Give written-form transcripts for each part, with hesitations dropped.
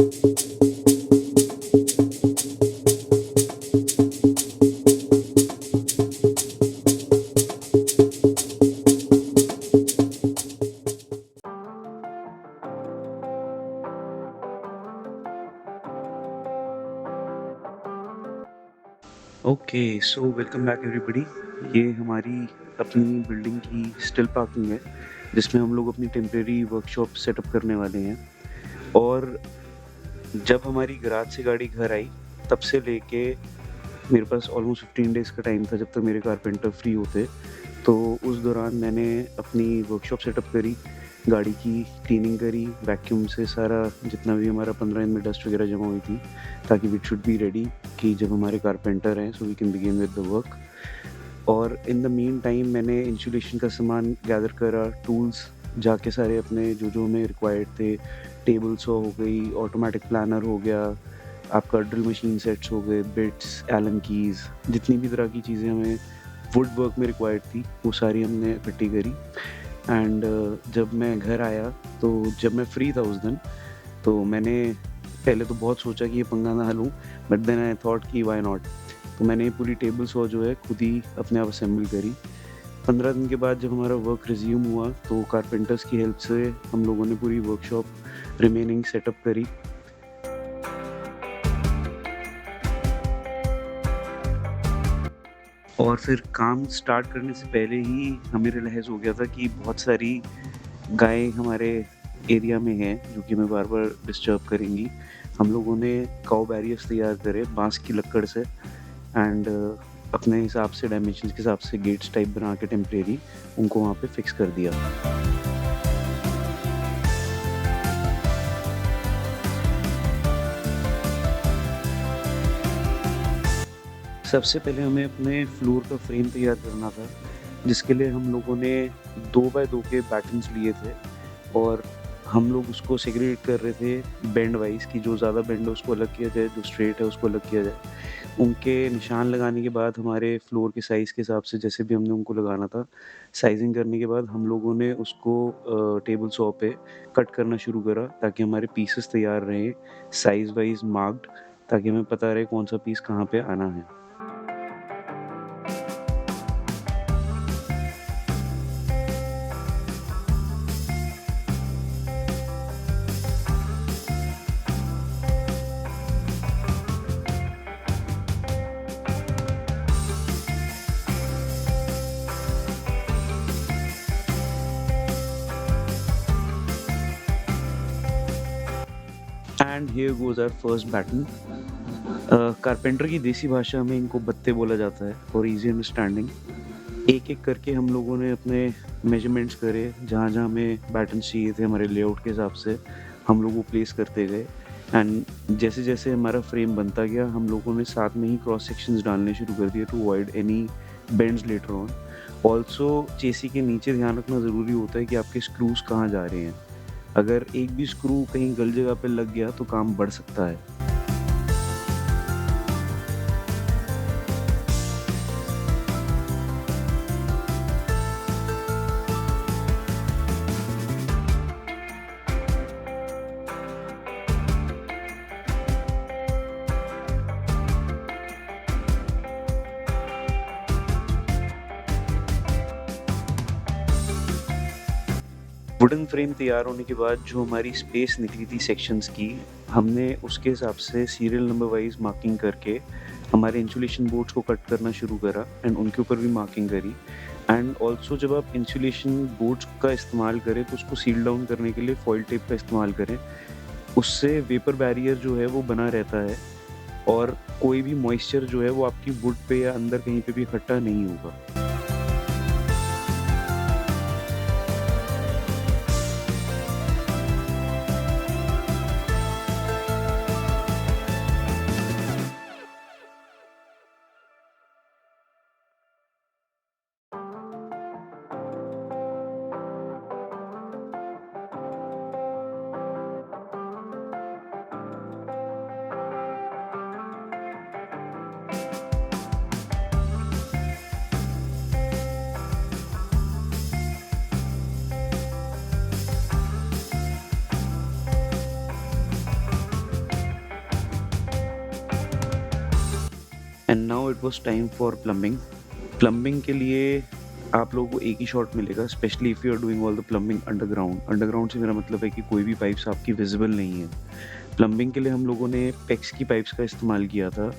Okay, so welcome back everybody. ये हमारी अपनी बिल्डिंग की स्टिल पार्किंग है, जिसमें हम लोग अपनी टेम्परेरी वर्कशॉप सेटअप करने वाले हैं। और जब हमारी गैराज से गाड़ी घर आई, तब से लेके मेरे पास ऑलमोस्ट 15 डेज़ का टाइम था जब तक मेरे कारपेंटर फ्री होते। तो उस दौरान मैंने अपनी वर्कशॉप सेटअप करी, गाड़ी की क्लीनिंग करी, वैक्यूम से सारा जितना भी हमारा 15 दिन में डस्ट वगैरह जमा हुई थी, ताकि वी शुड बी रेडी कि जब हमारे कारपेंटर हैं so we can begin with the work. और इन द मीन टाइम मैंने इंसुलेशन का सामान गैदर करा, टूल्स जाके सारे अपने जो हमें रिक्वायर्ड थे, टेबल सॉ हो गई, ऑटोमेटिक प्लानर हो गया, आपका ड्रिल मशीन सेट्स हो गए, बिट्स, एलन कीज़, जितनी भी तरह की चीज़ें हमें वुड वर्क में रिक्वायर्ड थी, वो सारी हमने इकट्ठी करी। एंड जब मैं घर आया, तो जब मैं फ्री था उस दिन, तो मैंने पहले तो बहुत सोचा कि ये पंगा ना लूँ, बट देन आई थॉट कि व्हाई नॉट। तो मैंने ये पूरी टेबल सॉ जो है खुद ही अपने आप असेंबल करी। 15 दिन के बाद जब हमारा वर्क रिज्यूम हुआ, तो कारपेंटर्स की हेल्प से हम लोगों ने पूरी वर्कशॉप रिमेनिंग सेटअप करी। और फिर काम स्टार्ट करने से पहले ही हमें रियलाइज़ हो गया था कि बहुत सारी गायें हमारे एरिया में हैं, जो कि हमें बार-बार डिस्टर्ब करेंगी। हम लोगों ने काऊ बैरियर्स तैयार करे बाँस की लकड़ से, एंड अपने हिसाब से डायमेंशंस के हिसाब से गेट्स टाइप बना के टेम्परेरी उनको वहाँ पे फिक्स कर दिया। सबसे पहले हमें अपने फ्लोर का फ्रेम तैयार करना था, जिसके लिए हम लोगों ने 2 बाय 2 के पैटर्न्स लिए थे, और हम लोग उसको सेग्रीगेट कर रहे थे बेंड वाइज़, कि जो ज़्यादा बेंड है उसको अलग किया जाए, जो स्ट्रेट है उसको अलग किया जाए। उनके निशान लगाने के बाद हमारे फ्लोर के साइज़ के हिसाब से जैसे भी हमने उनको लगाना था, साइज़िंग करने के बाद हम लोगों ने उसको टेबल सॉ पे कट करना शुरू करा, ताकि हमारे पीसेस तैयार रहें साइज़ वाइज़ मार्क्ड, ताकि हमें पता रहे कौन-सा पीस कहाँ पे आना है। And here goes our first batten. Carpenter की देसी भाषा में इनको बत्ते बोला जाता है फॉर ईज़ी अंडरस्टैंडिंग। एक-एक करके हम लोगों ने अपने मेजरमेंट्स करे, जहाँ-जहाँ हमें बैटन्स चाहिए थे हमारे लेआउट के हिसाब से, हम लोग वो प्लेस करते गए। एंड जैसे-जैसे हमारा फ्रेम बनता गया, हम लोगों ने साथ में ही क्रॉस सेक्शंस डालने शुरू कर दिए to avoid any bends later on. Also chassis के नीचे ध्यान रखना ज़रूरी होता है कि आपके स्क्रूज़ कहाँ जा रहे हैं। अगर एक भी स्क्रू कहीं गलत जगह पे लग गया तो काम बढ़ सकता है। वुडन फ्रेम तैयार होने के बाद जो हमारी स्पेस निकली थी सेक्शंस की, हमने उसके हिसाब से सीरियल नंबर वाइज़ मार्किंग करके हमारे इंसुलेशन बोर्ड्स को कट करना शुरू करा, एंड उनके ऊपर भी मार्किंग करी। एंड ऑल्सो जब आप इंसुलेशन बोर्ड्स का इस्तेमाल करें, तो उसको सील डाउन करने के लिए फॉइल टेप का इस्तेमाल करें। उससे वेपर बैरियर जो है वो बना रहता है, और कोई भी मॉइस्चर जो है वो आपकी वुड पे या अंदर कहीं पे भी इकट्ठा नहीं होगा। And now it was time for plumbing. Plumbing के लिए आप लोगों को एक ही शॉट मिलेगा, specially if you are doing all the plumbing underground. Underground से मेरा मतलब है कि कोई भी पाइप्स आपकी विजिबल नहीं है। प्लम्बिंग के लिए हम लोगों ने पेक्स की पाइप्स का इस्तेमाल किया था।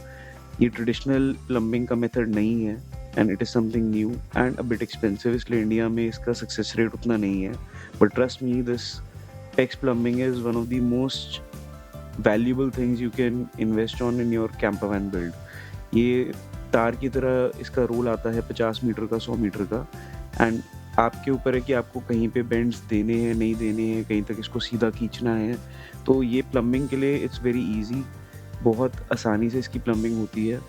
ये ट्रेडिशनल प्लम्बिंग का मेथड नहीं है and it is something new and a bit expensive, इसलिए इंडिया में इसका सक्सेस रेट उतना नहीं है। But trust me, this PEX plumbing is one of the most valuable things you can invest on in your camper van build. ये तार की तरह इसका रोल आता है 50 मीटर का, 100 मीटर का, एंड आपके ऊपर है कि आपको कहीं पे बेंड्स देने हैं, नहीं देने हैं, कहीं तक इसको सीधा खींचना है। तो ये प्लम्बिंग के लिए इट्स वेरी ईज़ी, बहुत आसानी से इसकी प्लम्बिंग होती है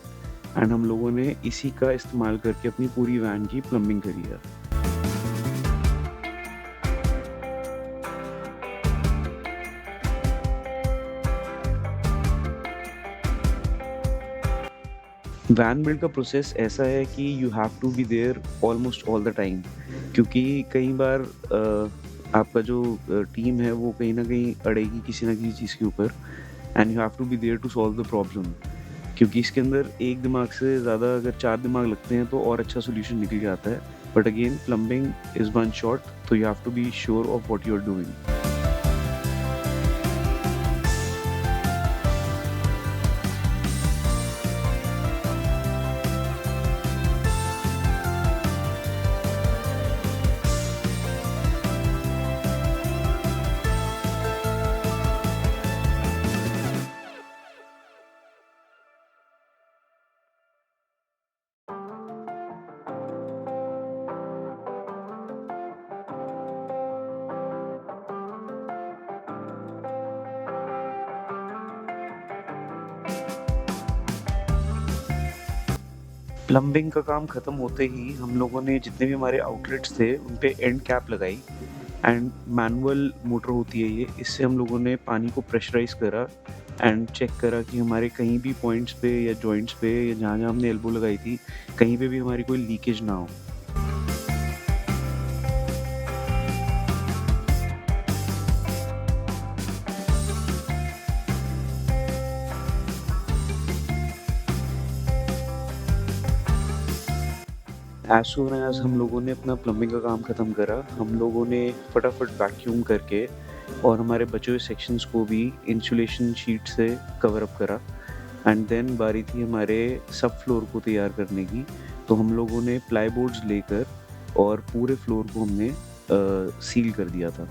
एंड हम लोगों ने इसी का इस्तेमाल करके अपनी पूरी वैन की प्लम्बिंग करी है। वैन बिल्ड का प्रोसेस ऐसा है कि you have to be there almost all the time, क्योंकि कई बार आपका जो टीम है वो कहीं न कहीं अड़ेगी किसी न किसी चीज़ के ऊपर and you have to be there to solve the problem. क्योंकि इसके अंदर एक दिमाग से ज़्यादा अगर 4 दिमाग लगते हैं तो और अच्छा सॉल्यूशन निकल जाता है। But again plumbing is one shot, तो you have to be sure of what you are doing. Plumbing का काम ख़त्म होते ही हम लोगों ने जितने भी हमारे आउटलेट्स थे उन पे एंड कैप लगाई एंड मैनुअल मोटर होती है ये, इससे हम लोगों ने पानी को प्रेशराइज़ करा एंड चेक करा कि हमारे कहीं भी पॉइंट्स पे या जॉइंट्स पे या जहाँ-जहाँ हमने एल्बो लगाई थी, कहीं पे भी हमारी कोई लीकेज ना हो। एज़ सून एज़ हम लोगों ने अपना प्लम्बिंग का काम ख़त्म करा, हम लोगों ने फटाफट वैक्यूम करके और हमारे बचे हुए सेक्शंस को भी इंसुलेशन शीट से कवर अप करा एंड देन बारी थी हमारे सब फ्लोर को तैयार करने की। तो हम लोगों ने प्लाईबोर्ड्स लेकर और पूरे फ्लोर को हमने सील कर दिया था।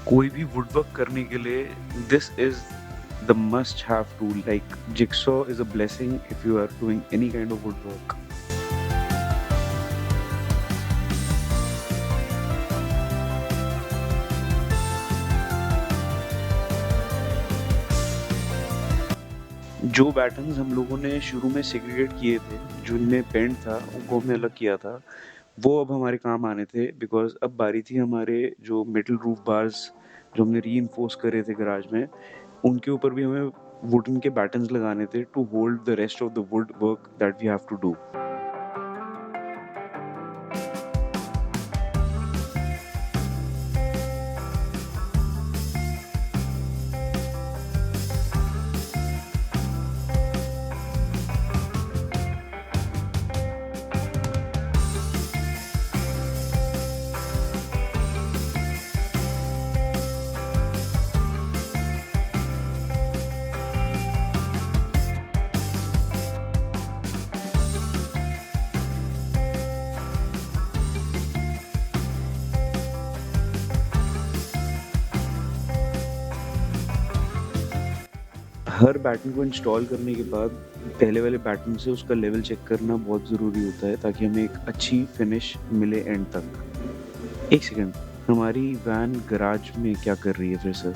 कोई भी वुडवर्क करने के लिए this is the must have tool, like jigsaw is a blessing if you are doing any kind of woodwork. जो पैटर्न्स हम लोगों ने शुरू में सेग्रीगेट किए थे, जिनमें पेंट था, उनको हमने अलग किया था, वो अब हमारे काम आने थे बिकॉज़ अब बारी थी हमारे जो मेटल रूफ बार्स जो हमने रीइंफोर्स करे थे गैराज में, उनके ऊपर भी हमें वुडन के पैटर्न्स लगाने थे to hold the rest of the wood work that we have to do. हर बैटन को इंस्टॉल करने के बाद पहले वाले बैटन से उसका लेवल चेक करना बहुत ज़रूरी होता है ताकि हमें एक अच्छी फिनिश मिले एंड तक। 1 सेकंड। हमारी वैन गैराज में क्या कर रही है फिर से?